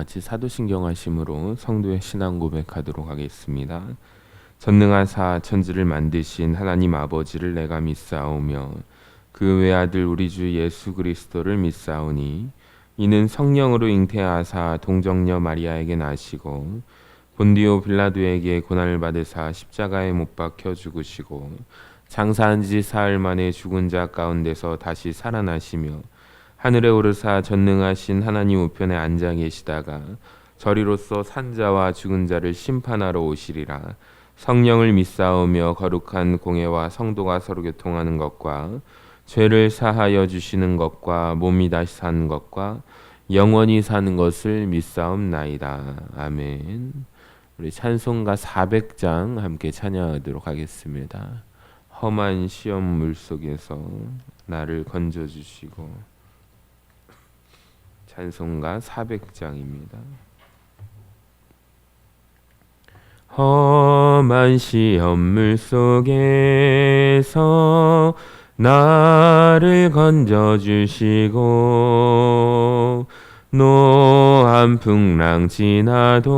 같이 사도신경 하심으로 성도의 신앙 고백하도록 하겠습니다. 전능하사 천지를 만드신 하나님 아버지를 내가 믿사오며 그 외아들 우리 주 예수 그리스도를 믿사오니 이는 성령으로 잉태하사 동정녀 마리아에게 나시고 본디오 빌라도에게 고난을 받으사 십자가에 못 박혀 죽으시고 장사한 지 사흘 만에 죽은 자 가운데서 다시 살아나시며 하늘에 오르사 전능하신 하나님 우편에 앉아 계시다가 저리로서 산자와 죽은 자를 심판하러 오시리라. 성령을 믿사오며 거룩한 공회와 성도가 서로 교통하는 것과 죄를 사하여 주시는 것과 몸이 다시 사는 것과 영원히 사는 것을 믿사옵나이다. 아멘. 우리 찬송가 400장 함께 찬양하도록 하겠습니다. 험한 시험 물속에서 나를 건져주시고. 찬송가 400장입니다. 험한 시험물 속에서 나를 건져주시고 노한 풍랑 지나도록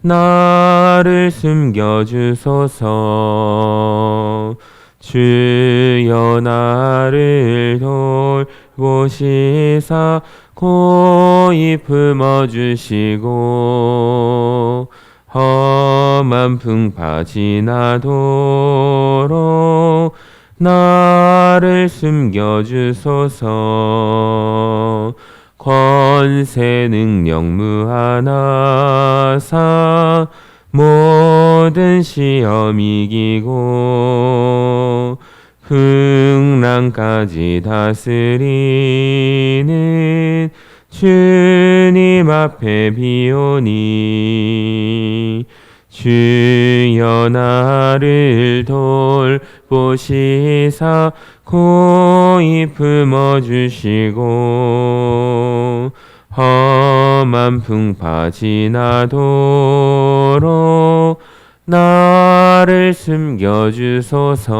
나를 숨겨주소서. 주여 나를 돌보시사 고이 품어주시고 험한 풍파 지나도록 나를 숨겨주소서. 권세 능력 무하나사 모든 시험 이기고 풍랑까지 다스리는 주님 앞에 비오니 주여 나를 돌보시사 고이 품어주시고 험한 풍파 지나도록 나를 숨겨주소서.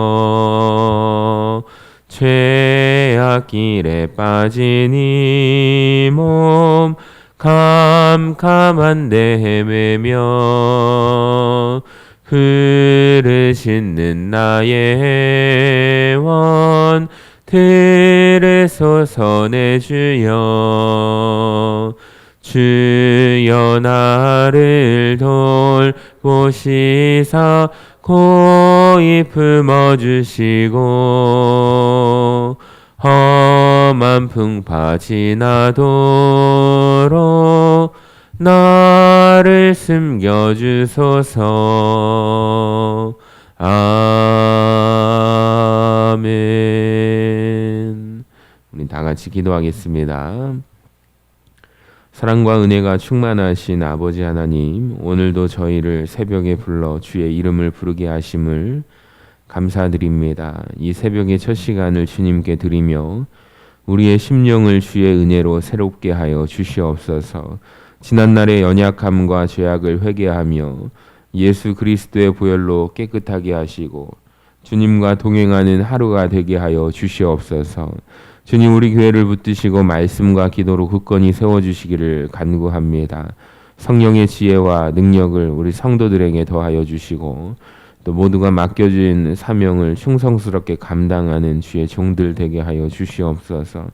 죄악 길에 빠진 이 몸 캄캄한데 헤매며 흐르시는 나의 원 들으소서. 내 주여 주여 나를 돌보시사 고이 품어주시고 험한 풍파 지나도록 나를 숨겨주소서. 아멘. 우리 다 같이 기도하겠습니다. 사랑과 은혜가 충만하신 아버지 하나님, 오늘도 저희를 새벽에 불러 주의 이름을 부르게 하심을 감사드립니다. 이 새벽의 첫 시간을 주님께 드리며 우리의 심령을 주의 은혜로 새롭게 하여 주시옵소서. 지난날의 연약함과 죄악을 회개하며 예수 그리스도의 보혈로 깨끗하게 하시고 주님과 동행하는 하루가 되게 하여 주시옵소서. 주님, 우리 교회를 붙드시고 말씀과 기도로 굳건히 세워주시기를 간구합니다. 성령의 지혜와 능력을 우리 성도들에게 더하여 주시고 또 모두가 맡겨진 사명을 충성스럽게 감당하는 주의 종들 되게 하여 주시옵소서.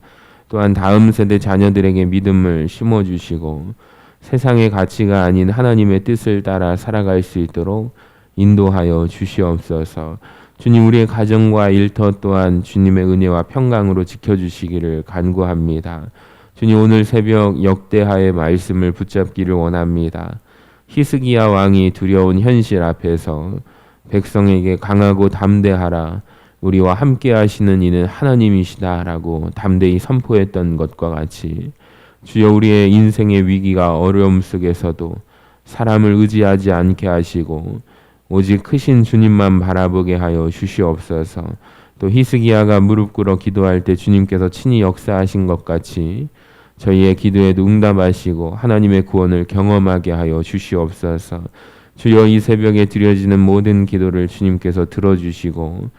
또한 다음 세대 자녀들에게 믿음을 심어주시고 세상의 가치가 아닌 하나님의 뜻을 따라 살아갈 수 있도록 인도하여 주시옵소서. 주님, 우리의 가정과 일터 또한 주님의 은혜와 평강으로 지켜주시기를 간구합니다. 주님, 오늘 새벽 역대하의 말씀을 붙잡기를 원합니다. 히스기야 왕이 두려운 현실 앞에서 백성에게 강하고 담대하라, 우리와 함께 하시는 이는 하나님이시다라고 담대히 선포했던 것과 같이 주여, 우리의 인생의 위기가 어려움 속에서도 사람을 의지하지 않게 하시고 오직 크신 주님만 바라보게 하여 주시옵소서. 또 히스기야가 무릎 꿇어 기도할 때 주님께서 친히 역사하신 것 같이 저희의 기도에도 응답하시고 하나님의 구원을 경험하게 하여 주시옵소서. 주여, 이 새벽에 드려지는 모든 기도를 주님께서 들어주시고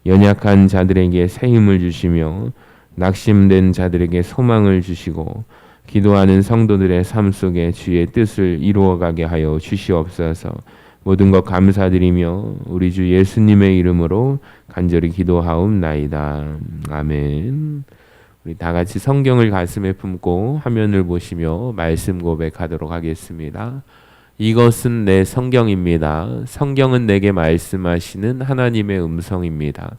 연약한 자들에게 새 힘을 주시며 낙심된 자들에게 소망을 주시고 기도하는 성도들의 삶 속에 주의 뜻을 이루어가게 하여 주시옵소서. 모든 것 감사드리며 우리 주 예수님의 이름으로 간절히 기도하옵나이다. 아멘. 우리 다 같이 성경을 가슴에 품고 화면을 보시며 말씀 고백하도록 하겠습니다. 이것은 내 성경입니다. 성경은 내게 말씀하시는 하나님의 음성입니다.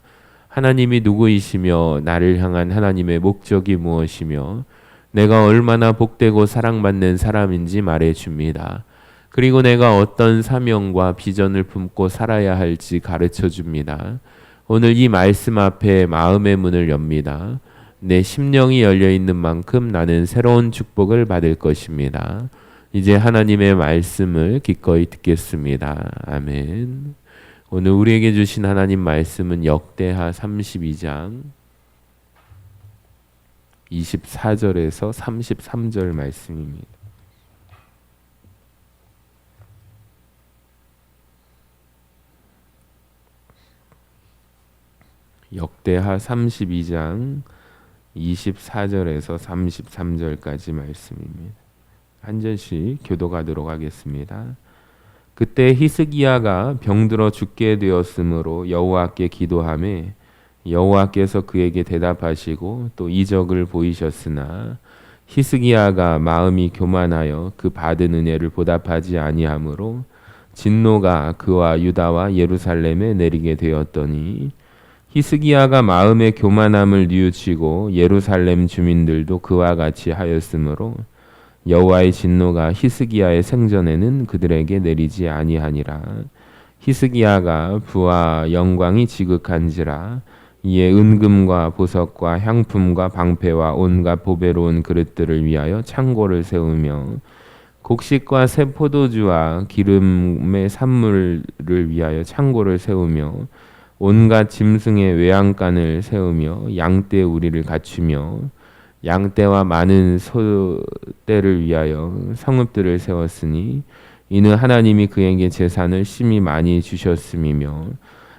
하나님이 누구이시며 나를 향한 하나님의 목적이 무엇이며 내가 얼마나 복되고 사랑받는 사람인지 말해줍니다. 그리고 내가 어떤 사명과 비전을 품고 살아야 할지 가르쳐줍니다. 오늘 이 말씀 앞에 마음의 문을 엽니다. 내 심령이 열려있는 만큼 나는 새로운 축복을 받을 것입니다. 이제 하나님의 말씀을 기꺼이 듣겠습니다. 아멘. 오늘 우리에게 주신 하나님 말씀은 역대하 32장 24절에서 33절 말씀입니다. 역대하 32장 24절에서 33절까지 말씀입니다. 한 절씩 교독하도록 하겠습니다. 그때 히스기야가 병들어 죽게 되었으므로 여호와께 기도하매 여호와께서 그에게 대답하시고 또 이적을 보이셨으나 히스기야가 마음이 교만하여 그 받은 은혜를 보답하지 아니하므로 진노가 그와 유다와 예루살렘에 내리게 되었더니 히스기야가 마음의 교만함을 뉘우치고 예루살렘 주민들도 그와 같이 하였으므로 여호와의 진노가 히스기야의 생전에는 그들에게 내리지 아니하니라. 히스기야가 부와 영광이 지극한지라 이에 은금과 보석과 향품과 방패와 온갖 보배로운 그릇들을 위하여 창고를 세우며 곡식과 새 포도주와 기름의 산물을 위하여 창고를 세우며 온갖 짐승의 외양간을 세우며 양떼 우리를 갖추며 양떼와 많은 소떼를 위하여 성읍들을 세웠으니 이는 하나님이 그에게 재산을 심히 많이 주셨음이며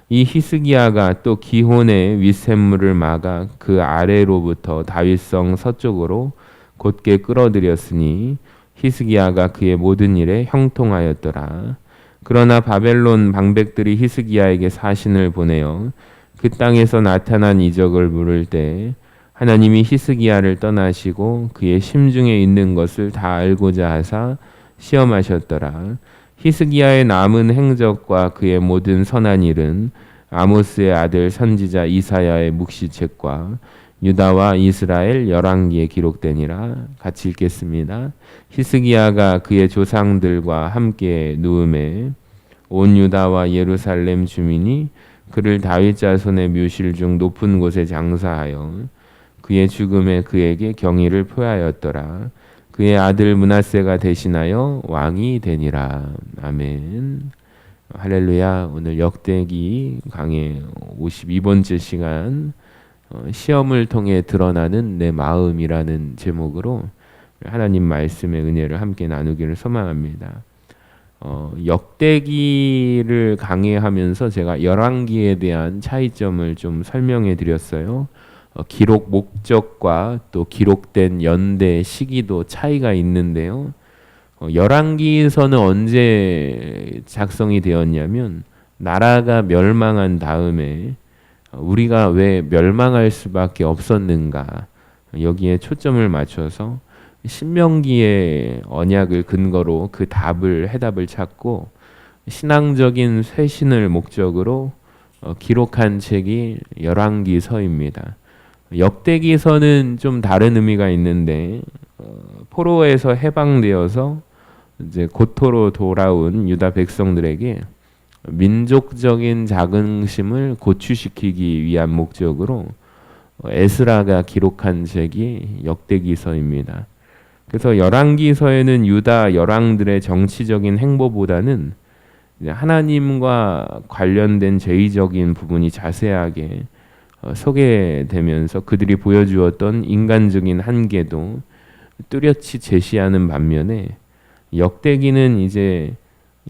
이 히스기야가 또 기혼의 윗샘물을 막아 그 아래로부터 다윗성 서쪽으로 곧게 끌어들였으니 히스기야가 그의 모든 일에 형통하였더라. 그러나 바벨론 방백들이 히스기야에게 사신을 보내어 그 땅에서 나타난 이적을 물을 때 하나님이 히스기야를 떠나시고 그의 심중에 있는 것을 다 알고자 하사 시험하셨더라. 히스기야의 남은 행적과 그의 모든 선한 일은 아모스의 아들 선지자 이사야의 묵시책과 유다와 이스라엘 열왕기에 기록되니라. 같이 읽겠습니다. 히스기야가 그의 조상들과 함께 누움에 온 유다와 예루살렘 주민이 그를 다윗 자손의 묘실 중 높은 곳에 장사하여 그의 죽음에 그에게 경의를 표하였더라. 그의 아들 므낫세가 대신하여 왕이 되니라. 아멘. 할렐루야. 오늘 역대기 강의 52번째 시간 시험을 통해 드러나는 내 마음이라는 제목으로 하나님 말씀의 은혜를 함께 나누기를 소망합니다. 역대기를 강의하면서 제가 열왕기에 대한 차이점을 좀 설명해 드렸어요. 기록 목적과 또 기록된 연대 시기도 차이가 있는데요. 열왕기서는 언제 작성이 되었냐면 나라가 멸망한 다음에 우리가 왜 멸망할 수밖에 없었는가 여기에 초점을 맞춰서 신명기의 언약을 근거로 그 해답을 찾고 신앙적인 쇄신을 목적으로 기록한 책이 열왕기서입니다. 역대기서는 좀 다른 의미가 있는데 포로에서 해방되어서 이제 고토로 돌아온 유다 백성들에게 민족적인 자긍심을 고취시키기 위한 목적으로 에스라가 기록한 책이 역대기서입니다. 그래서 열왕기서에는 유다 열왕들의 정치적인 행보보다는 하나님과 관련된 제의적인 부분이 자세하게 소개되면서 그들이 보여주었던 인간적인 한계도 뚜렷이 제시하는 반면에 역대기는 이제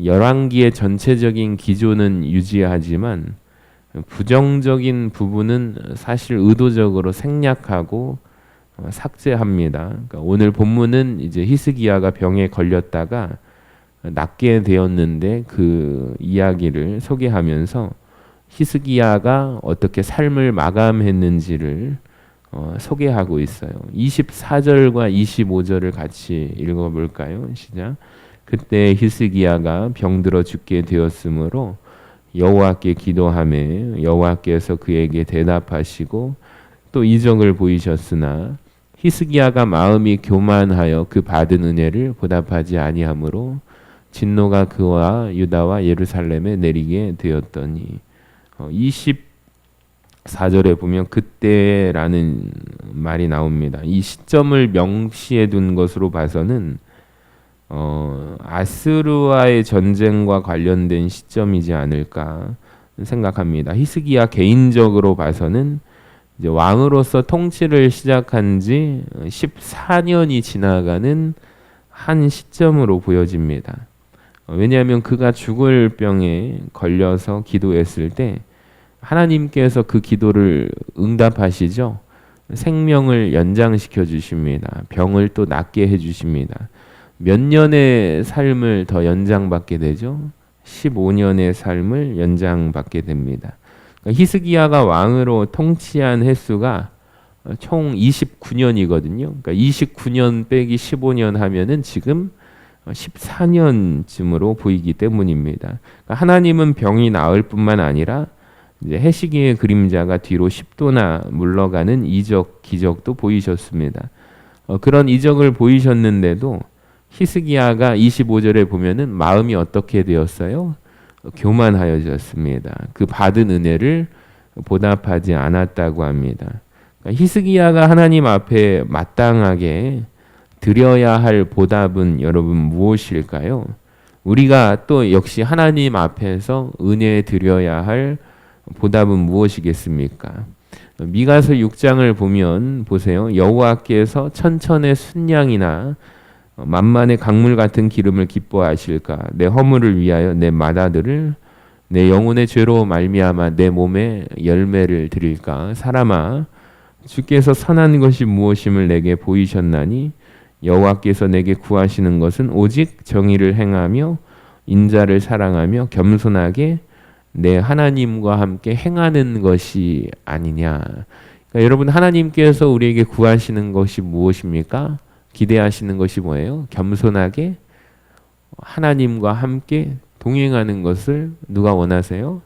열왕기의 전체적인 기조는 유지하지만 부정적인 부분은 사실 의도적으로 생략하고 삭제합니다. 그러니까 오늘 본문은 이제 히스기야가 병에 걸렸다가 낫게 되었는데 그 이야기를 소개하면서 히스기야가 어떻게 삶을 마감했는지를 소개하고 있어요. 24절과 25절을 같이 읽어볼까요? 시작. 그때 히스기야가 병들어 죽게 되었으므로 여호와께 기도하매 여호와께서 그에게 대답하시고 또 이적을 보이셨으나 히스기야가 마음이 교만하여 그 받은 은혜를 보답하지 아니하므로 진노가 그와 유다와 예루살렘에 내리게 되었더니 24절에 보면 그때라는 말이 나옵니다. 이 시점을 명시해 둔 것으로 봐서는 아스루와의 전쟁과 관련된 시점이지 않을까 생각합니다. 히스기야 개인적으로 봐서는 이제 왕으로서 통치를 시작한 지 14년이 지나가는 한 시점으로 보여집니다. 왜냐하면 그가 죽을 병에 걸려서 기도했을 때 하나님께서 그 기도를 응답하시죠. 생명을 연장시켜 주십니다. 병을 또 낫게 해 주십니다. 몇 년의 삶을 더 연장받게 되죠? 15년의 삶을 연장받게 됩니다. 그러니까 히스기야가 왕으로 통치한 횟수가 총 29년이거든요. 그러니까 29년 빼기 15년 하면은 지금 14년쯤으로 보이기 때문입니다. 그러니까 하나님은 병이 나을 뿐만 아니라 이제 해시기의 그림자가 뒤로 10도나 물러가는 이적, 기적도 보이셨습니다. 그런 이적을 보이셨는데도 히스기야가 25절에 보면은 마음이 어떻게 되었어요? 교만하여졌습니다. 그 받은 은혜를 보답하지 않았다고 합니다. 그러니까 히스기야가 하나님 앞에 마땅하게 드려야 할 보답은 여러분 무엇일까요? 우리가 또 역시 하나님 앞에서 은혜 드려야 할 보답은 무엇이겠습니까? 미가서 6장을 보면 보세요. 여호와께서 천천의 순양이나 만만의 강물 같은 기름을 기뻐하실까? 내 허물을 위하여 내 맏아들을 내 영혼의 죄로 말미암아 내 몸에 열매를 드릴까? 사람아, 주께서 선한 것이 무엇임을 내게 보이셨나니 여호와께서 내게 구하시는 것은 오직 정의를 행하며 인자를 사랑하며 겸손하게 내 하나님과 함께 행하는 것이 아니냐. 그러니까 여러분, 하나님께서 우리에게 구하시는 것이 무엇입니까? 기대하시는 것이 뭐예요? 겸손하게 하나님과 함께 동행하는 것을 누가 원하세요?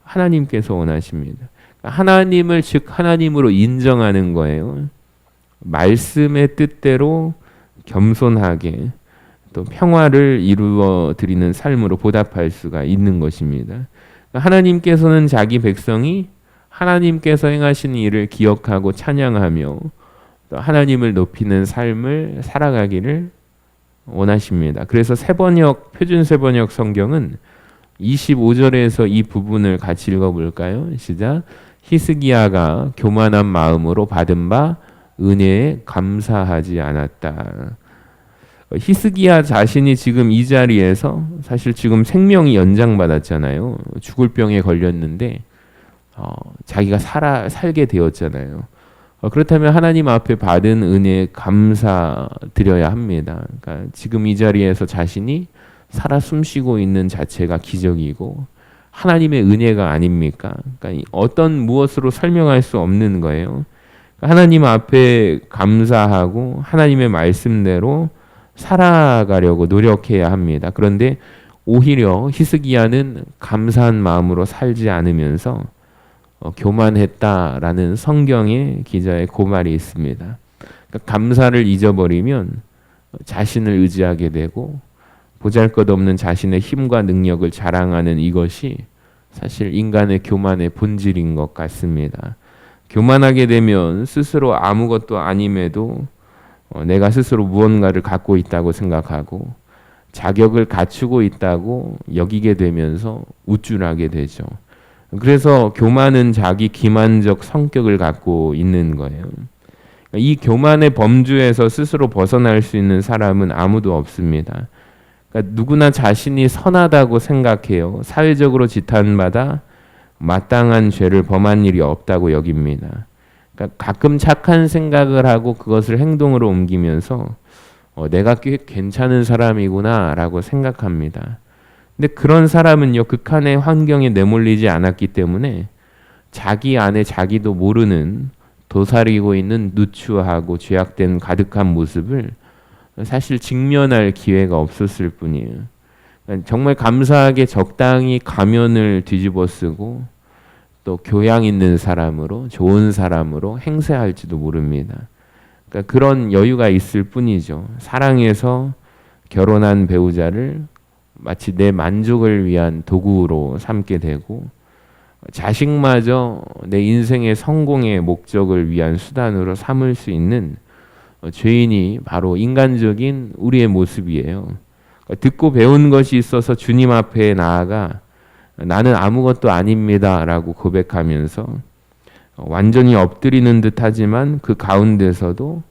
하나님께서 원하십니다. 하나님을 즉 하나님으로 인정하는 거예요. 말씀의 뜻대로 겸손하게 또 평화를 이루어 드리는 삶으로 보답할 수가 있는 것입니다. 하나님께서는 자기 백성이 하나님께서 행하신 일을 기억하고 찬양하며 또 하나님을 높이는 삶을 살아가기를 원하십니다. 그래서 세번역, 표준 세번역 성경은 25절에서 이 부분을 같이 읽어볼까요? 시작. 히스기야가 교만한 마음으로 받은 바 은혜에 감사하지 않았다. 히스기야 자신이 지금 이 자리에서 사실 지금 생명이 연장받았잖아요. 죽을 병에 걸렸는데 자기가 살게 되었잖아요. 그렇다면 하나님 앞에 받은 은혜에 감사드려야 합니다. 그러니까 지금 이 자리에서 자신이 살아 숨쉬고 있는 자체가 기적이고 하나님의 은혜가 아닙니까? 그러니까 어떤 무엇으로 설명할 수 없는 거예요. 하나님 앞에 감사하고 하나님의 말씀대로 살아가려고 노력해야 합니다. 그런데 오히려 히스기야는 감사한 마음으로 살지 않으면서 교만했다라는 성경의 기자의 고말이 있습니다. 그러니까 감사를 잊어버리면 자신을 의지하게 되고 보잘것없는 자신의 힘과 능력을 자랑하는 이것이 사실 인간의 교만의 본질인 것 같습니다. 교만하게 되면 스스로 아무것도 아님에도 내가 스스로 무언가를 갖고 있다고 생각하고 자격을 갖추고 있다고 여기게 되면서 우쭐하게 되죠. 그래서 교만은 자기 기만적 성격을 갖고 있는 거예요. 이 교만의 범주에서 스스로 벗어날 수 있는 사람은 아무도 없습니다. 그러니까 누구나 자신이 선하다고 생각해요. 사회적으로 지탄받아 마땅한 죄를 범한 일이 없다고 여깁니다. 그러니까 그러니까 가끔 착한 생각을 하고 그것을 행동으로 옮기면서 내가 꽤 괜찮은 사람이구나라고 생각합니다. 근데 그런 사람은요, 극한의 환경에 내몰리지 않았기 때문에 자기 안에 자기도 모르는 도사리고 있는 누추하고 죄악된 가득한 모습을 사실 직면할 기회가 없었을 뿐이에요. 그러니까 정말 감사하게 적당히 가면을 뒤집어 쓰고 또 교양 있는 사람으로, 좋은 사람으로 행세할지도 모릅니다. 그러니까 그런 여유가 있을 뿐이죠. 사랑해서 결혼한 배우자를 마치 내 만족을 위한 도구로 삼게 되고, 자식마저 내 인생의 성공의 목적을 위한 수단으로 삼을 수 있는 죄인이 바로 인간적인 우리의 모습이에요. 그러니까 듣고 배운 것이 있어서 주님 앞에 나아가 나는 아무것도 아닙니다 라고 고백하면서 완전히 엎드리는 듯 하지만 그 가운데서도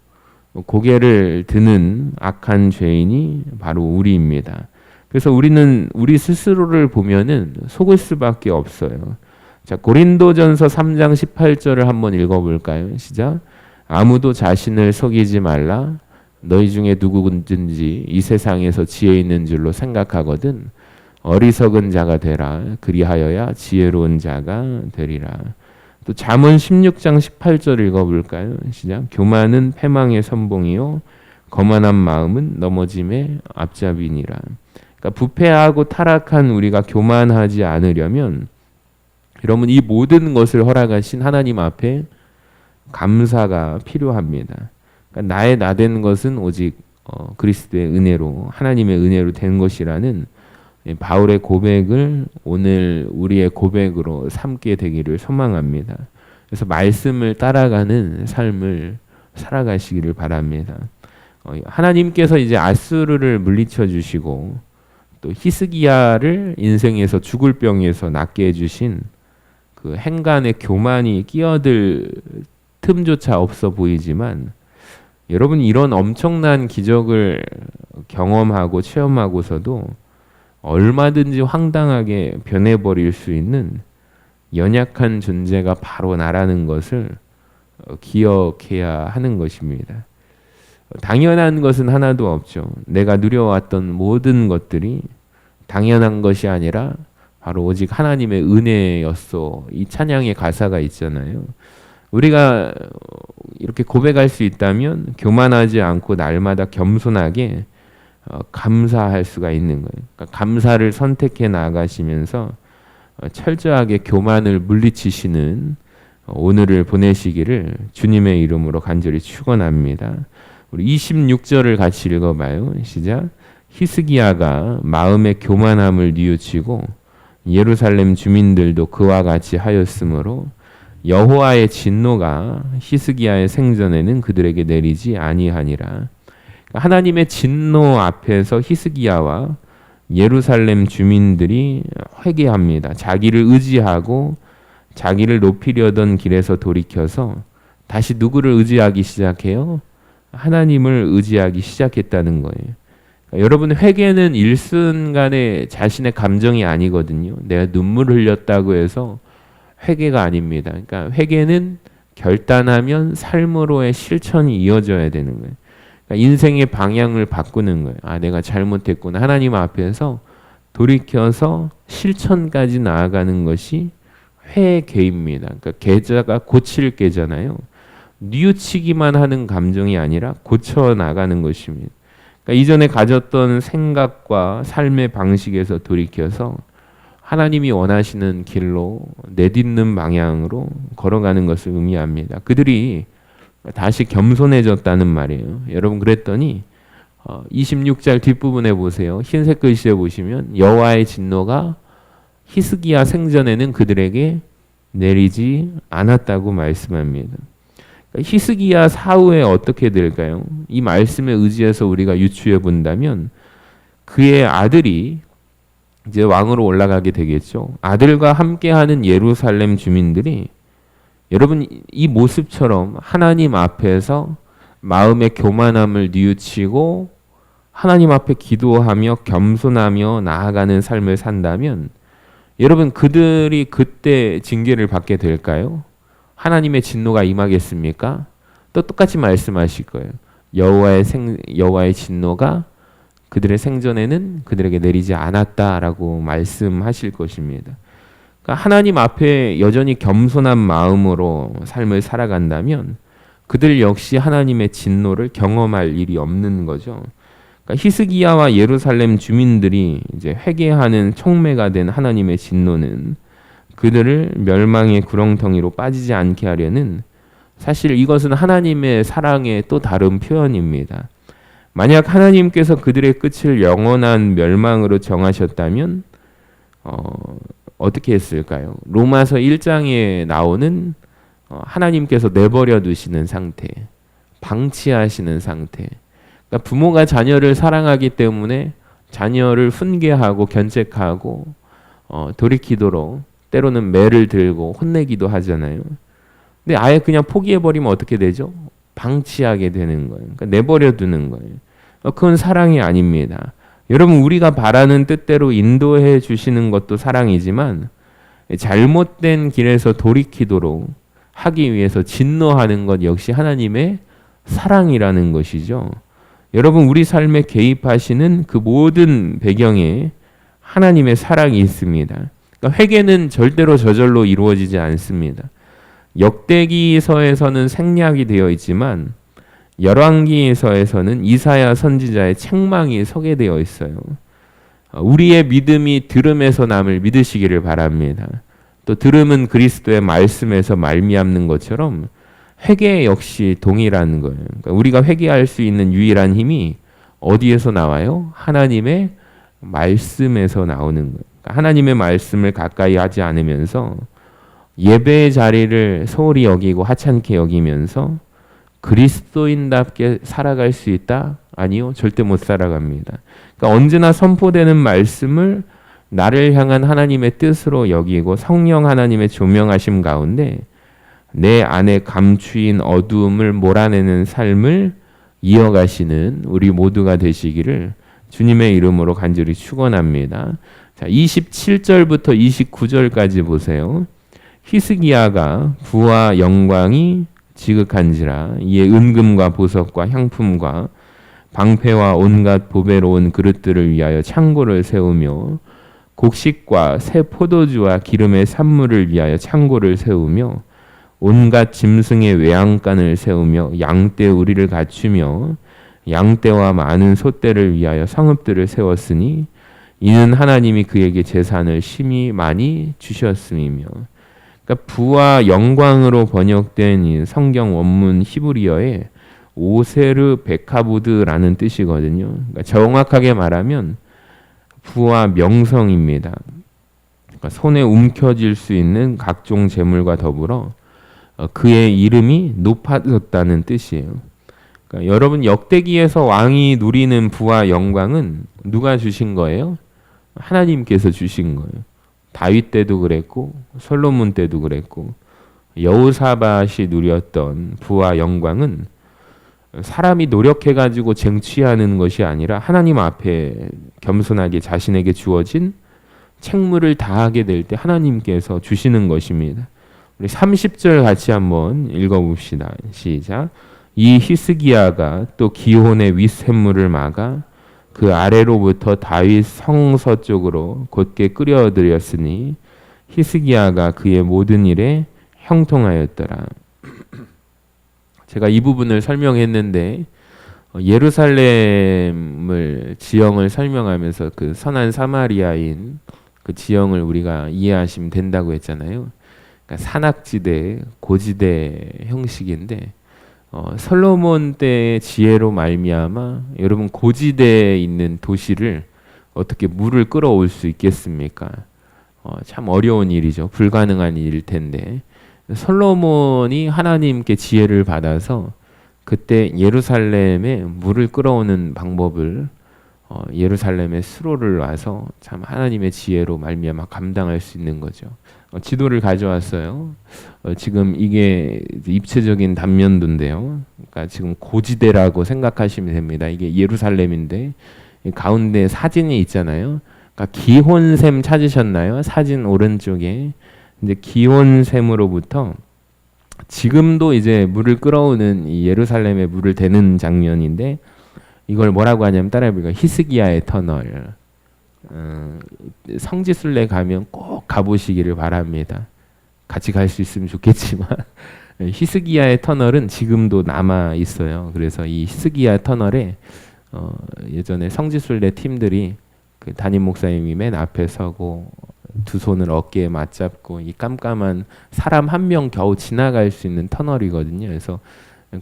고개를 드는 악한 죄인이 바로 우리입니다. 그래서 우리는 우리 스스로를 보면은 속을 수밖에 없어요. 자, 고린도전서 3장 18절을 한번 읽어볼까요? 시작. 아무도 자신을 속이지 말라. 너희 중에 누구든지 이 세상에서 지혜 있는 줄로 생각하거든 어리석은 자가 되라. 그리하여야 지혜로운 자가 되리라. 또 잠언 16장 18절 읽어볼까요? 시작. 교만은 패망의 선봉이요 거만한 마음은 넘어짐의 앞잡이니라. 그러니까 부패하고 타락한 우리가 교만하지 않으려면 여러분 이 모든 것을 허락하신 하나님 앞에 감사가 필요합니다. 그러니까 나의 나된 것은 오직 그리스도의 은혜로 하나님의 은혜로 된 것이라는 바울의 고백을 오늘 우리의 고백으로 삼게 되기를 소망합니다. 그래서 말씀을 따라가는 삶을 살아가시기를 바랍니다. 하나님께서 이제 아수르를 물리쳐 주시고 또 히스기야를 인생에서 죽을 병에서 낫게 해주신 그 행간의 교만이 끼어들 틈조차 없어 보이지만 여러분 이런 엄청난 기적을 경험하고 체험하고서도 얼마든지 황당하게 변해버릴 수 있는 연약한 존재가 바로 나라는 것을 기억해야 하는 것입니다. 당연한 것은 하나도 없죠. 내가 누려왔던 모든 것들이 당연한 것이 아니라 바로 오직 하나님의 은혜였어. 이 찬양의 가사가 있잖아요. 우리가 이렇게 고백할 수 있다면 교만하지 않고 날마다 겸손하게 감사할 수가 있는 거예요. 그러니까 감사를 선택해 나가시면서 철저하게 교만을 물리치시는 오늘을 보내시기를 주님의 이름으로 간절히 축원합니다. 우리 26절을 같이 읽어봐요. 시작. 히스기야가 마음의 교만함을 뉘우치고 예루살렘 주민들도 그와 같이 하였으므로 여호와의 진노가 히스기야의 생전에는 그들에게 내리지 아니하니라. 하나님의 진노 앞에서 히스기야와 예루살렘 주민들이 회개합니다. 자기를 의지하고 자기를 높이려던 길에서 돌이켜서 다시 누구를 의지하기 시작해요? 하나님을 의지하기 시작했다는 거예요. 그러니까 여러분 회개는 일순간의 자신의 감정이 아니거든요. 내가 눈물 흘렸다고 해서 회개가 아닙니다. 그러니까 회개는 결단하면 삶으로의 실천이 이어져야 되는 거예요. 그러니까 인생의 방향을 바꾸는 거예요. 아, 내가 잘못했구나. 하나님 앞에서 돌이켜서 실천까지 나아가는 것이 회개입니다. 그러니까 계좌가 고칠 계잖아요. 뉘우치기만 하는 감정이 아니라 고쳐 나가는 것입니다. 그러니까 이전에 가졌던 생각과 삶의 방식에서 돌이켜서 하나님이 원하시는 길로 내딛는 방향으로 걸어가는 것을 의미합니다. 그들이 다시 겸손해졌다는 말이에요. 여러분 그랬더니 26절 뒷부분에 보세요. 흰색 글씨에 보시면 여호와의 진노가 히스기야 생전에는 그들에게 내리지 않았다고 말씀합니다. 히스기야 사후에 어떻게 될까요? 이 말씀에 의지해서 우리가 유추해 본다면 그의 아들이 이제 왕으로 올라가게 되겠죠. 아들과 함께하는 예루살렘 주민들이 여러분 이 모습처럼 하나님 앞에서 마음의 교만함을 뉘우치고 하나님 앞에 기도하며 겸손하며 나아가는 삶을 산다면 여러분 그들이 그때 징계를 받게 될까요? 하나님의 진노가 임하겠습니까? 또 똑같이 말씀하실 거예요. 여호와의 진노가 그들의 생전에는 그들에게 내리지 않았다라고 말씀하실 것입니다. 그러니까 하나님 앞에 여전히 겸손한 마음으로 삶을 살아간다면 그들 역시 하나님의 진노를 경험할 일이 없는 거죠. 그러니까 히스기야와 예루살렘 주민들이 이제 회개하는 촉매가 된 하나님의 진노는 그들을 멸망의 구렁텅이로 빠지지 않게 하려는, 사실 이것은 하나님의 사랑의 또 다른 표현입니다. 만약 하나님께서 그들의 끝을 영원한 멸망으로 정하셨다면 어떻게 했을까요? 로마서 1장에 나오는 하나님께서 내버려 두시는 상태, 방치하시는 상태. 그러니까 부모가 자녀를 사랑하기 때문에 자녀를 훈계하고 견책하고 돌이키도록 때로는 매를 들고 혼내기도 하잖아요. 근데 아예 그냥 포기해버리면 어떻게 되죠? 방치하게 되는 거예요. 그러니까 내버려 두는 거예요. 그건 사랑이 아닙니다. 여러분, 우리가 바라는 뜻대로 인도해 주시는 것도 사랑이지만 잘못된 길에서 돌이키도록 하기 위해서 진노하는 것 역시 하나님의 사랑이라는 것이죠. 여러분, 우리 삶에 개입하시는 그 모든 배경에 하나님의 사랑이 있습니다. 그러니까 회개는 절대로 저절로 이루어지지 않습니다. 역대기서에서는 생략이 되어 있지만 열왕기서에서는 이사야 선지자의 책망이 소개되어 있어요. 우리의 믿음이 들음에서 남을 믿으시기를 바랍니다. 또 들음은 그리스도의 말씀에서 말미암는 것처럼 회개 역시 동일한 거예요. 그러니까 우리가 회개할 수 있는 유일한 힘이 어디에서 나와요? 하나님의 말씀에서 나오는 거예요. 그러니까 하나님의 말씀을 가까이 하지 않으면서 예배의 자리를 소홀히 여기고 하찮게 여기면서 그리스도인답게 살아갈 수 있다? 아니요, 절대 못 살아갑니다. 그러니까 언제나 선포되는 말씀을 나를 향한 하나님의 뜻으로 여기고 성령 하나님의 조명하심 가운데 내 안에 감추인 어두움을 몰아내는 삶을 이어가시는 우리 모두가 되시기를 주님의 이름으로 간절히 축원합니다. 자, 27절부터 29절까지 보세요. 히스기야가 부와 영광이 지극한지라 이에 은금과 보석과 향품과 방패와 온갖 보배로운 그릇들을 위하여 창고를 세우며 곡식과 새 포도주와 기름의 산물을 위하여 창고를 세우며 온갖 짐승의 외양간을 세우며 양떼 우리를 갖추며 양떼와 많은 소떼를 위하여 성읍들을 세웠으니 이는 하나님이 그에게 재산을 심히 많이 주셨음이며. 그러니까 부와 영광으로 번역된 이 성경 원문 히브리어에 오세르 베카보드라는 뜻이거든요. 그러니까 정확하게 말하면 부와 명성입니다. 그러니까 손에 움켜쥘 수 있는 각종 재물과 더불어 그의 이름이 높아졌다는 뜻이에요. 그러니까 여러분, 역대기에서 왕이 누리는 부와 영광은 누가 주신 거예요? 하나님께서 주신 거예요. 다윗 때도 그랬고 솔로몬 때도 그랬고 여호사밧이 누렸던 부와 영광은 사람이 노력해가지고 쟁취하는 것이 아니라 하나님 앞에 겸손하게 자신에게 주어진 책무를 다하게 될 때 하나님께서 주시는 것입니다. 우리 30절 같이 한번 읽어봅시다. 시작. 이 히스기야가 또 기혼의 윗샘물을 막아 그 아래로부터 다윗 성서 쪽으로 곧게 끌어들였으니 히스기야가 그의 모든 일에 형통하였더라. 제가 이 부분을 설명했는데 예루살렘을 지형을 설명하면서 그 선한 사마리아인 그 지형을 우리가 이해하시면 된다고 했잖아요. 그러니까 산악지대, 고지대 형식인데 솔로몬 때의 지혜로 말미암아 여러분 고지대에 있는 도시를 어떻게 물을 끌어올 수 있겠습니까? 참 어려운 일이죠. 불가능한 일일 텐데 솔로몬이 하나님께 지혜를 받아서 그때 예루살렘에 물을 끌어오는 방법을 예루살렘에 수로를 놔서 참 하나님의 지혜로 말미암아 감당할 수 있는 거죠. 지도를 가져왔어요. 지금 이게 입체적인 단면도인데요. 그러니까 지금 고지대라고 생각하시면 됩니다. 이게 예루살렘인데 가운데 사진이 있잖아요. 그러니까 기혼샘 찾으셨나요? 사진 오른쪽에 이제 기혼샘으로부터 지금도 이제 물을 끌어오는 이 예루살렘에 물을 대는 장면인데 이걸 뭐라고 하냐면 따라해보니까 히스기야의 터널. 성지순례 가면 꼭 가보시기를 바랍니다. 같이 갈 수 있으면 좋겠지만 히스기야의 터널은 지금도 남아 있어요. 그래서 이 히스기야 터널에 예전에 성지순례 팀들이 그 담임 목사님이 맨 앞에 서고 두 손을 어깨에 맞잡고 이 깜깜한 사람 한 명 겨우 지나갈 수 있는 터널이거든요. 그래서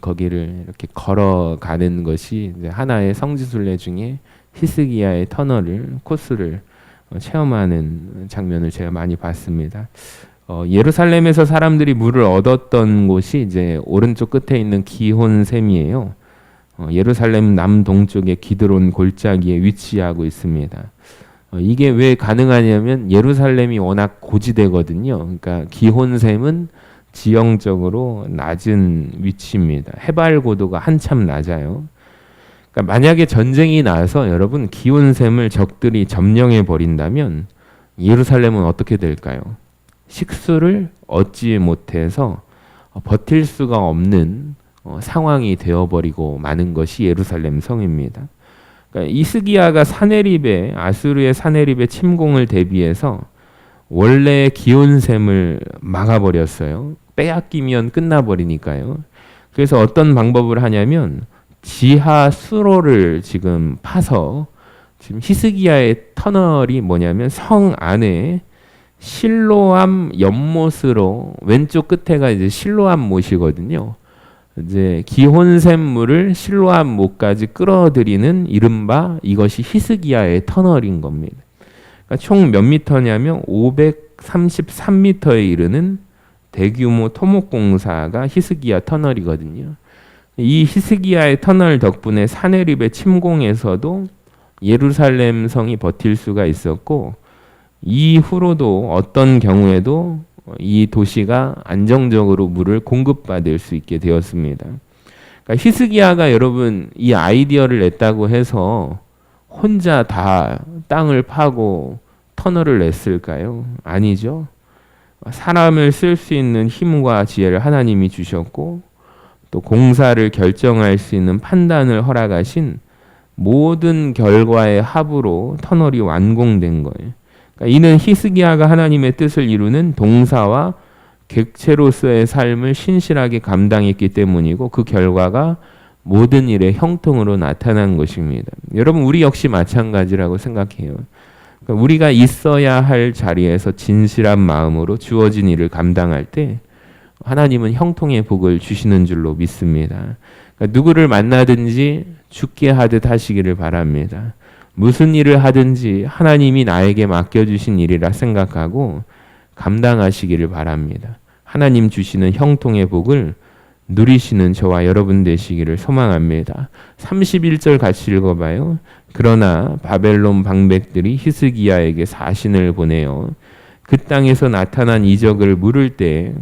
거기를 이렇게 걸어가는 것이 이제 하나의 성지순례 중에 히스기야의 터널을 코스를 체험하는 장면을 제가 많이 봤습니다. 예루살렘에서 사람들이 물을 얻었던 곳이 이제 오른쪽 끝에 있는 기혼샘이에요. 예루살렘 남동쪽의 기드론 골짜기에 위치하고 있습니다. 이게 왜 가능하냐면 예루살렘이 워낙 고지대거든요. 그러니까 기혼샘은 지형적으로 낮은 위치입니다. 해발 고도가 한참 낮아요. 그러니까 만약에 전쟁이 나서 여러분 기혼샘을 적들이 점령해 버린다면 예루살렘은 어떻게 될까요? 식수를 얻지 못해서 버틸 수가 없는 상황이 되어버리고 마는 것이 예루살렘 성입니다. 그러니까 이스기야가 사네립의 아수르의 사네립의 침공을 대비해서 원래 기온샘을 막아버렸어요. 빼앗기면 끝나버리니까요. 그래서 어떤 방법을 하냐면 지하 수로를 지금 파서 지금 히스기야의 터널이 뭐냐면 성 안에 실로암 연못으로 왼쪽 끝에가 이제 실로암 못이거든요. 이제 기혼샘 물을 실로암 못까지 끌어들이는 이른바 이것이 히스기야의 터널인 겁니다. 그러니까 총 몇 미터냐면 533미터에 이르는 대규모 토목공사가 히스기야 터널이거든요. 이 히스기야의 터널 덕분에 사네립의 침공에서도 예루살렘 성이 버틸 수가 있었고 이후로도 어떤 경우에도 이 도시가 안정적으로 물을 공급받을 수 있게 되었습니다. 그러니까 히스기야가 여러분 이 아이디어를 냈다고 해서 혼자 다 땅을 파고 터널을 냈을까요? 아니죠. 사람을 쓸 수 있는 힘과 지혜를 하나님이 주셨고 또 공사를 결정할 수 있는 판단을 허락하신 모든 결과의 합으로 터널이 완공된 거예요. 그러니까 이는 히스기야가 하나님의 뜻을 이루는 동사와 객체로서의 삶을 신실하게 감당했기 때문이고 그 결과가 모든 일의 형통으로 나타난 것입니다. 여러분 우리 역시 마찬가지라고 생각해요. 그러니까 우리가 있어야 할 자리에서 진실한 마음으로 주어진 일을 감당할 때 하나님은 형통의 복을 주시는 줄로 믿습니다. 그러니까 누구를 만나든지 죽게 하듯 하시기를 바랍니다. 무슨 일을 하든지 하나님이 나에게 맡겨주신 일이라 생각하고 감당하시기를 바랍니다. 하나님 주시는 형통의 복을 누리시는 저와 여러분 되시기를 소망합니다. 31절 같이 읽어봐요. 그러나 바벨론 방백들이 히스기야에게 사신을 보내어 그 땅에서 나타난 이적을 물을 때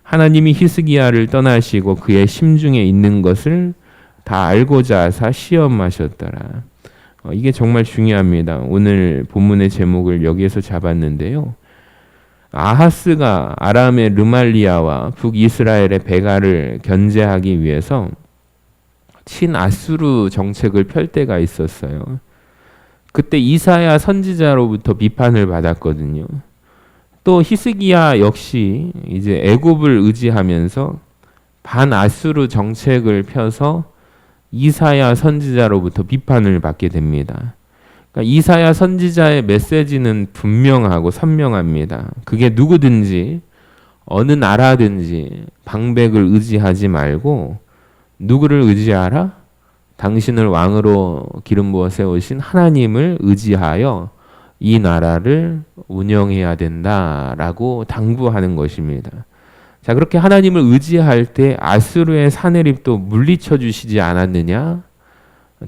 하나님이 히스기야를 떠나시고 그의 심중에 있는 것을 다 알고자 하사 시험하셨더라. 이게 정말 중요합니다. 오늘 본문의 제목을 여기에서 잡았는데요. 아하스가 아람의 르말리아와 북이스라엘의 베가를 견제하기 위해서 친아수르 정책을 펼 때가 있었어요. 그때 이사야 선지자로부터 비판을 받았거든요. 또 히스기야 역시 이제 애굽을 의지하면서 반아수르 정책을 펴서 이사야 선지자로부터 비판을 받게 됩니다. 그러니까 이사야 선지자의 메시지는 분명하고 선명합니다. 그게 누구든지 어느 나라든지 방백을 의지하지 말고 누구를 의지하라? 당신을 왕으로 기름 부어 세우신 하나님을 의지하여 이 나라를 운영해야 된다라고 당부하는 것입니다. 자, 그렇게 하나님을 의지할 때 아수르의 사내립도 물리쳐 주시지 않았느냐?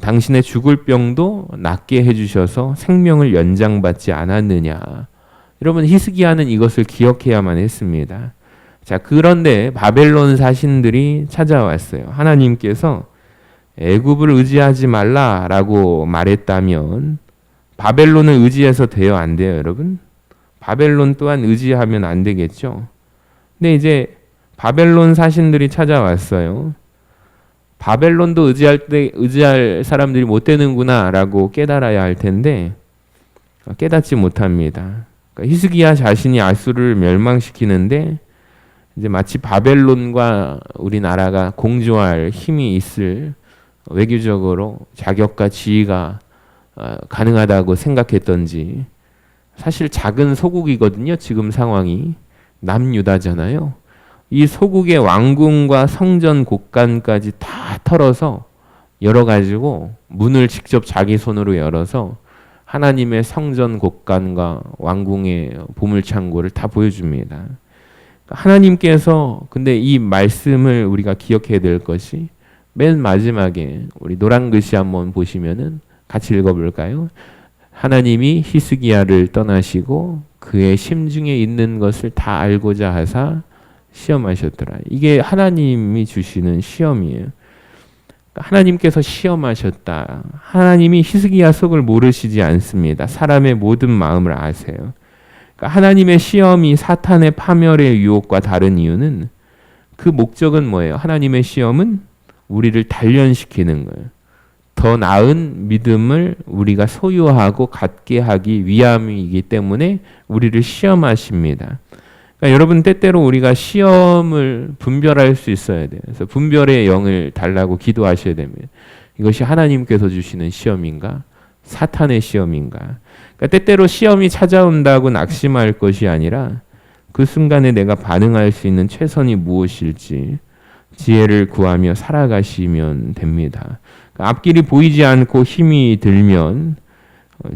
당신의 죽을 병도 낫게 해주셔서 생명을 연장받지 않았느냐? 여러분 히스기야는 이것을 기억해야만 했습니다. 자, 그런데 바벨론 사신들이 찾아왔어요. 하나님께서 애굽을 의지하지 말라라고 말했다면 바벨론을 의지해서 돼요, 안 돼요, 여러분? 바벨론 또한 의지하면 안 되겠죠. 근데 이제 바벨론 사신들이 찾아왔어요. 바벨론도 의지할 사람들이 못 되는구나라고 깨달아야 할 텐데 깨닫지 못합니다. 그러니까 히스기야 자신이 아수르를 멸망시키는데 이제 마치 바벨론과 우리나라가 공조할 힘이 있을 외교적으로 자격과 지위가 가능하다고 생각했던지, 사실 작은 소국이거든요. 지금 상황이 남유다잖아요. 이 소국의 왕궁과 성전 곳간까지 다 털어서 열어가지고 문을 직접 자기 손으로 열어서 하나님의 성전 곳간과 왕궁의 보물창고를 다 보여줍니다. 하나님께서 근데 이 말씀을 우리가 기억해야 될 것이 맨 마지막에 우리 노란 글씨 한번 보시면은 같이 읽어볼까요? 하나님이 히스기야를 떠나시고 그의 심중에 있는 것을 다 알고자 하사 시험하셨더라. 이게 하나님이 주시는 시험이에요. 하나님께서 시험하셨다. 하나님이 히스기야 속을 모르시지 않습니다. 사람의 모든 마음을 아세요. 하나님의 시험이 사탄의 파멸의 유혹과 다른 이유는 그 목적은 뭐예요? 하나님의 시험은 우리를 단련시키는 거예요. 더 나은 믿음을 우리가 소유하고 갖게 하기 위함이기 때문에 우리를 시험하십니다. 그러니까 여러분, 때때로 우리가 시험을 분별할 수 있어야 돼요. 그래서 분별의 영을 달라고 기도하셔야 됩니다. 이것이 하나님께서 주시는 시험인가? 사탄의 시험인가? 그러니까 때때로 시험이 찾아온다고 낙심할 것이 아니라 그 순간에 내가 반응할 수 있는 최선이 무엇일지 지혜를 구하며 살아가시면 됩니다. 그러니까 앞길이 보이지 않고 힘이 들면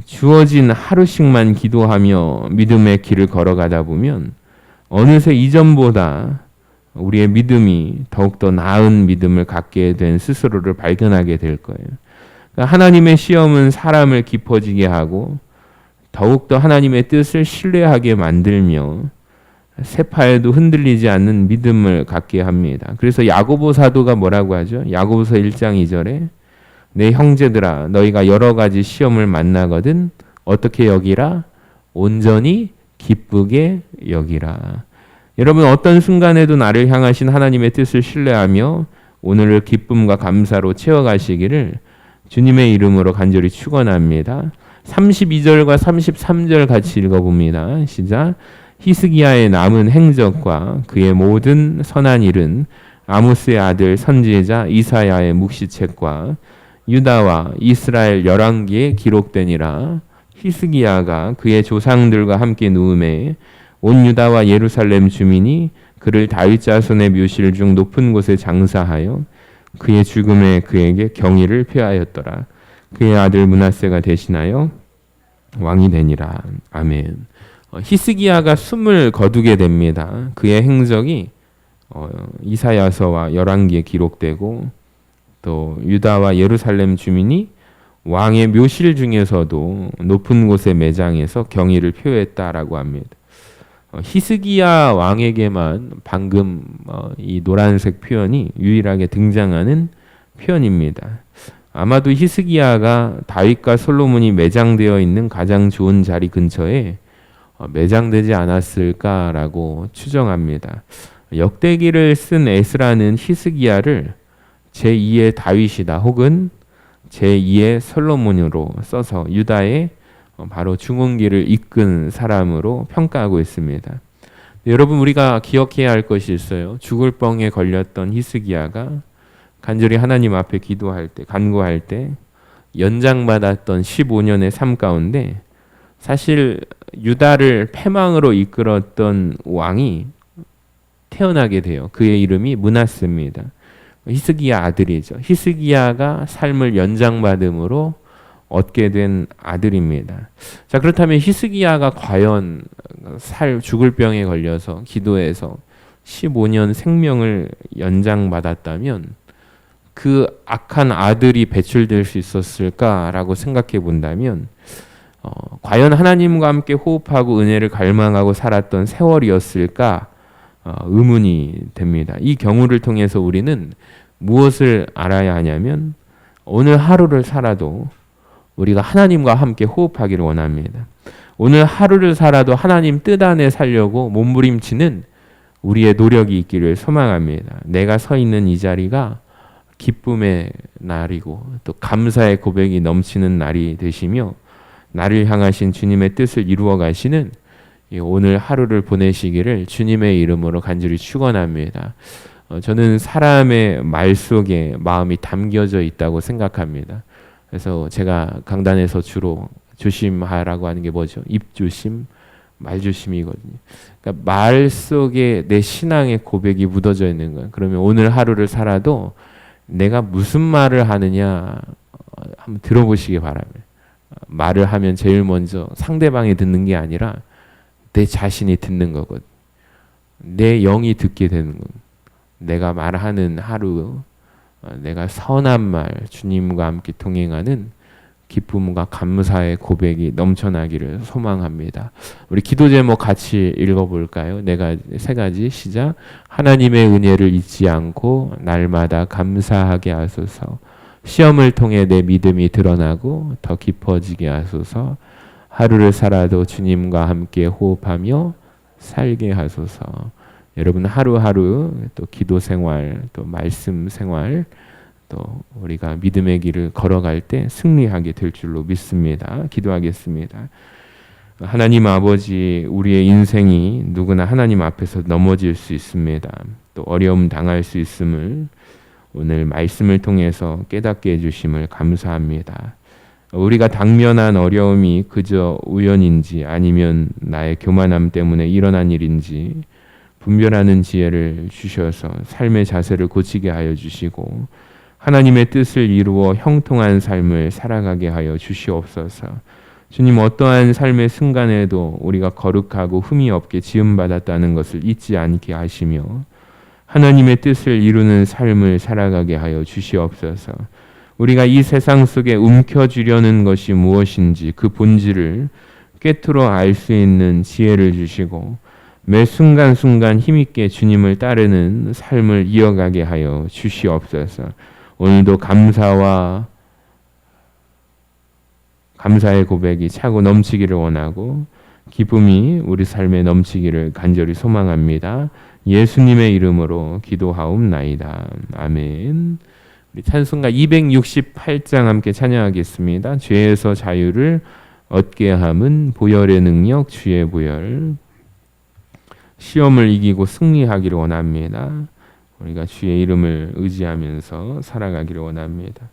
주어진 하루씩만 기도하며 믿음의 길을 걸어가다 보면 어느새 이전보다 우리의 믿음이 더욱더 나은 믿음을 갖게 된 스스로를 발견하게 될 거예요. 그러니까 하나님의 시험은 사람을 깊어지게 하고 더욱더 하나님의 뜻을 신뢰하게 만들며 세파에도 흔들리지 않는 믿음을 갖게 합니다. 그래서 야고보 사도가 뭐라고 하죠? 야고보서 1장 2절에 내 형제들아 너희가 여러 가지 시험을 만나거든 어떻게 여기라? 온전히 기쁘게 여기라. 여러분, 어떤 순간에도 나를 향하신 하나님의 뜻을 신뢰하며 오늘을 기쁨과 감사로 채워가시기를 주님의 이름으로 간절히 축원합니다. 32절과 33절 같이 읽어봅니다. 시작. 히스기야의 남은 행적과 그의 모든 선한 일은 아모스의 아들 선지자 이사야의 묵시책과 유다와 이스라엘 열왕기에 기록되니라. 히스기야가 그의 조상들과 함께 누움에 온 유다와 예루살렘 주민이 그를 다윗 자손의 묘실 중 높은 곳에 장사하여 그의 죽음에 그에게 경의를 표하였더라. 그의 아들 므낫세가 대신하여 왕이 되니라. 아멘. 히스기야가 숨을 거두게 됩니다. 그의 행적이 이사야서와 열왕기에 기록되고 또 유다와 예루살렘 주민이 왕의 묘실 중에서도 높은 곳에 매장해서 경의를 표했다라고 합니다. 히스기야 왕에게만 방금 이 노란색 표현이 유일하게 등장하는 표현입니다. 아마도 히스기야가 다윗과 솔로몬이 매장되어 있는 가장 좋은 자리 근처에 매장되지 않았을까라고 추정합니다. 역대기를 쓴 에스라는 히스기야를 제2의 다윗이다 혹은 제2의 솔로몬으로 써서 유다의 바로 중흥기를 이끈 사람으로 평가하고 있습니다. 여러분, 우리가 기억해야 할 것이 있어요. 죽을 뻥에 걸렸던 히스기야가 간절히 하나님 앞에 기도할 때, 간구할 때 연장받았던 15년의 삶 가운데 사실 유다를 패망으로 이끌었던 왕이 태어나게 돼요. 그의 이름이 므낫세입니다. 히스기야 아들이죠. 히스기야가 삶을 연장받음으로 얻게 된 아들입니다. 자, 그렇다면 히스기야가 과연 죽을 병에 걸려서 기도해서 15년 생명을 연장받았다면 그 악한 아들이 배출될 수 있었을까라고 생각해 본다면 과연 하나님과 함께 호흡하고 은혜를 갈망하고 살았던 세월이었을까 의문이 됩니다. 이 경우를 통해서 우리는 무엇을 알아야 하냐면 오늘 하루를 살아도 우리가 하나님과 함께 호흡하기를 원합니다. 오늘 하루를 살아도 하나님 뜻 안에 살려고 몸부림치는 우리의 노력이 있기를 소망합니다. 내가 서 있는 이 자리가 기쁨의 날이고 또 감사의 고백이 넘치는 날이 되시며 나를 향하신 주님의 뜻을 이루어 가시는 오늘 하루를 보내시기를 주님의 이름으로 간절히 축원합니다. 저는 사람의 말 속에 마음이 담겨져 있다고 생각합니다. 그래서 제가 강단에서 주로 조심하라고 하는 게 뭐죠? 입조심, 말조심이거든요. 그러니까 말 속에 내 신앙의 고백이 묻어져 있는 거예요. 그러면 오늘 하루를 살아도 내가 무슨 말을 하느냐 한번 들어보시기 바랍니다. 말을 하면 제일 먼저 상대방이 듣는 게 아니라 내 자신이 듣는 거거든. 내 영이 듣게 되는 거거든. 내가 말하는 하루, 내가 선한 말, 주님과 함께 동행하는 기쁨과 감사의 고백이 넘쳐나기를 소망합니다. 우리 기도 제목 같이 읽어볼까요? 내가 세 가지 시작. 하나님의 은혜를 잊지 않고 날마다 감사하게 하소서. 시험을 통해 내 믿음이 드러나고 더 깊어지게 하소서. 하루를 살아도 주님과 함께 호흡하며 살게 하소서. 여러분 하루하루 또 기도 생활, 또 말씀 생활, 또 우리가 믿음의 길을 걸어갈 때 승리하게 될 줄로 믿습니다. 기도하겠습니다. 하나님 아버지, 우리의 인생이 누구나 하나님 앞에서 넘어질 수 있습니다. 또 어려움 당할 수 있음을 오늘 말씀을 통해서 깨닫게 해주심을 감사합니다. 우리가 당면한 어려움이 그저 우연인지 아니면 나의 교만함 때문에 일어난 일인지 분별하는 지혜를 주셔서 삶의 자세를 고치게 하여 주시고 하나님의 뜻을 이루어 형통한 삶을 살아가게 하여 주시옵소서. 주님, 어떠한 삶의 순간에도 우리가 거룩하고 흠이 없게 지음받았다는 것을 잊지 않게 하시며 하나님의 뜻을 이루는 삶을 살아가게 하여 주시옵소서. 우리가 이 세상 속에 움켜쥐려는 것이 무엇인지 그 본질을 꿰뚫어 알 수 있는 지혜를 주시고 매 순간순간 힘있게 주님을 따르는 삶을 이어가게 하여 주시옵소서. 오늘도 감사의 고백이 차고 넘치기를 원하고 기쁨이 우리 삶에 넘치기를 간절히 소망합니다. 예수님의 이름으로 기도하옵나이다. 아멘. 우리 찬송가 268장 함께 찬양하겠습니다. 죄에서 자유를 얻게 함은 보혈의 능력 주의 보혈. 시험을 이기고 승리하기를 원합니다. 우리가 주의 이름을 의지하면서 살아가기를 원합니다.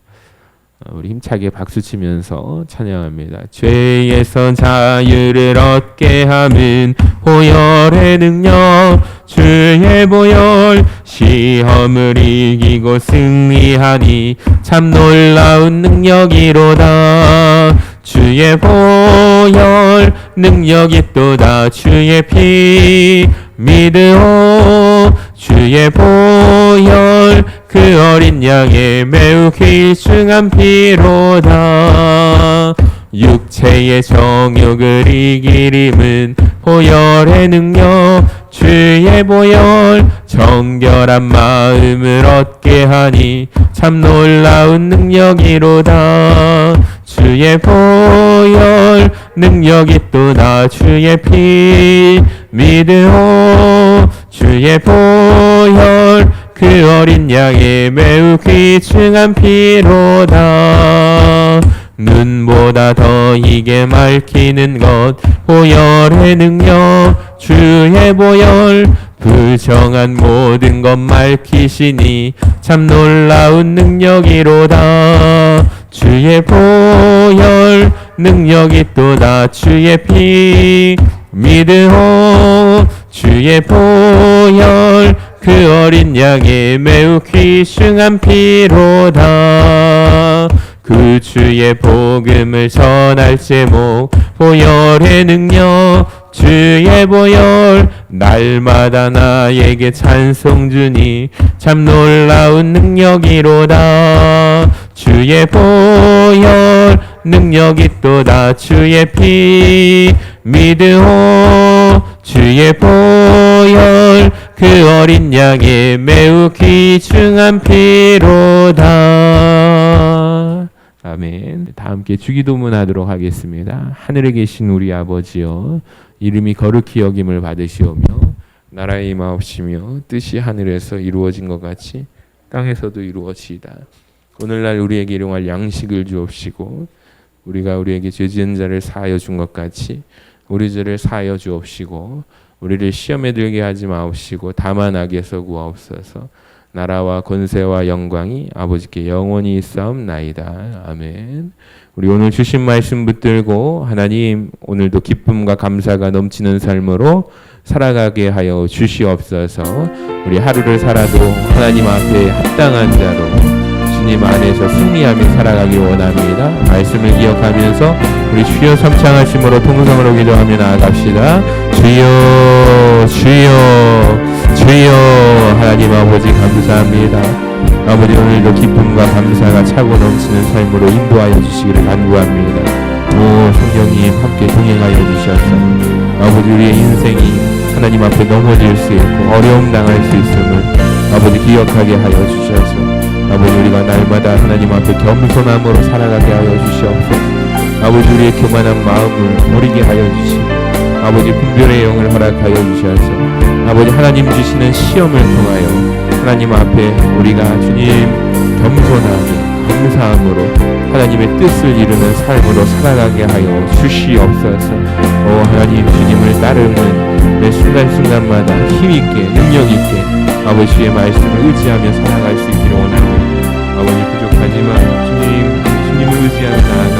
우리 힘차게 박수치면서 찬양합니다. 죄에서 자유를 얻게 함은 보혈의 능력 주의 보혈. 시험을 이기고 승리하니 참 놀라운 능력이로다. 주의 보혈 능력이 또다. 주의 피 믿으오. 주의 보혈 그 어린 양의 매우 귀중한 피로다. 육체의 정욕을 이기림은 보혈의 능력 주의 보혈. 정결한 마음을 얻게 하니 참 놀라운 능력이로다. 주의 보혈 능력이 또다. 주의 피 믿으오. 주의 보혈 그 어린 양의 매우 귀중한 피로다. 눈보다 더 이게 맑히는 것 보혈의 능력 주의 보혈. 부정한 모든 것 맑히시니 참 놀라운 능력이로다. 주의 보혈 능력이 또다. 주의 피 믿으오. 주의 보혈 그 어린 양의 매우 귀중한 피로다. 그 주의 복음을 전할 제목 보혈의 능력 주의 보혈. 날마다 나에게 찬송 주니 참 놀라운 능력이로다. 주의 보혈 능력이 또다. 주의 피 믿으오. 주의 보혈 그 어린 양의 매우 귀중한 피로다. 아멘. 다 함께 주기도문 하도록 하겠습니다. 하늘에 계신 우리 아버지여, 이름이 거룩히 여김을 받으시오며 나라의 임하옵시며 뜻이 하늘에서 이루어진 것 같이 땅에서도 이루어지이다. 오늘날 우리에게 일용할 양식을 주옵시고 우리가 우리에게 죄 지은 자를 사하여 준 것 같이 우리 죄를 사하여 주옵시고 우리를 시험에 들게 하지 마옵시고 다만 악에서 구하옵소서. 나라와 권세와 영광이 아버지께 영원히 있사옵나이다. 아멘. 우리 오늘 주신 말씀 붙들고 하나님 오늘도 기쁨과 감사가 넘치는 삶으로 살아가게 하여 주시옵소서. 우리 하루를 살아도 하나님 앞에 합당한 자로 주님 안에서 승리하며 살아가길 원합니다. 말씀을 기억하면서 우리 주여 삼창하심으로 통성으로 기도하며 나아갑시다. 주여 주여 주여. 하나님 아버지 감사합니다. 아버지 오늘도 기쁨과 감사가 차고 넘치는 삶으로 인도하여 주시기를 간구합니다. 오 성령님 함께 동행하여 주셔서 아버지 우리의 인생이 하나님 앞에 넘어질 수 있고 어려움 당할 수 있음을 아버지 기억하게 하여 주셔서 아버지 우리가 날마다 하나님 앞에 겸손함으로 살아가게 하여 주시옵소서. 아버지 우리의 교만한 마음을 버리게 하여 주시고 아버지 분별의 영을 허락하여 주셔서 아버지 하나님 주시는 시험을 통하여 하나님 앞에 우리가 주님 겸손하게 감사함으로 하나님의 뜻을 이루는 삶으로 살아가게 하여 주시옵소서. 오 하나님 주님을 따르는 매 순간순간마다 힘있게 능력있게 아버지의 말씀을 의지하며 살아갈 수 있기를 원합니다. 아버지 부족하지만 주님을 의지하며 나아가